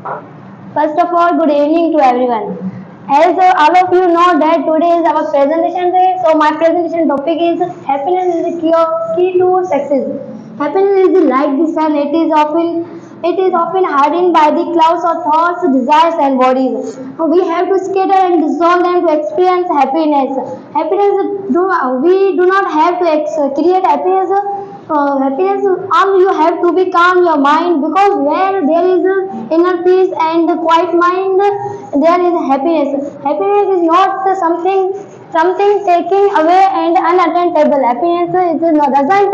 First of all, good evening to everyone. As all of you know that today is our presentation day, so my presentation topic is happiness is the key to success. Happiness is like the sun; it is often hidden by the clouds of thoughts, desires, and bodies. We have to scatter and dissolve them to experience happiness. We do not have to create happiness. Happiness, all you have to be calm your mind, because where there is inner peace and quiet mind, there is happiness. Happiness is not something taking away and unattainable. Happiness doesn't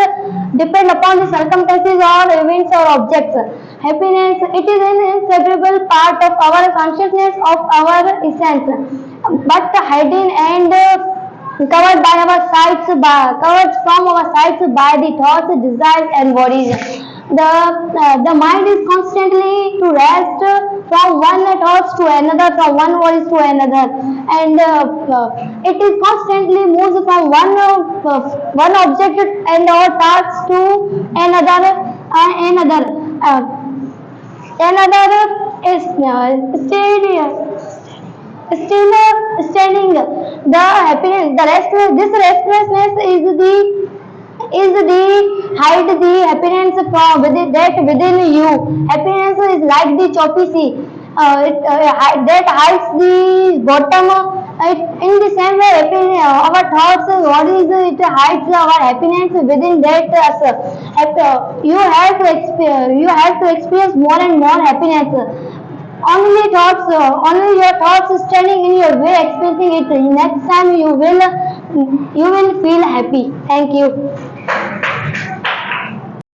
depend upon the circumstances or events or objects. Happiness, it is an inseparable part of our consciousness, of our essence, but hidden and covered from our sights by the thoughts, desires, and bodies. The mind is constantly to rest from one thoughts to another, from one voice to another, and it is constantly moves from one object and or task to another, another. Another is still standing. The happiness, the restless, this restlessness is the hide the happiness from within, that within you. Happiness is like the choppy sea, that hides the bottom. In the same way, our thoughts, what is it hides our happiness within that us. You have to experience more and more happiness. Only your thoughts standing in your way, experiencing it. Next time you will feel happy. Thank you.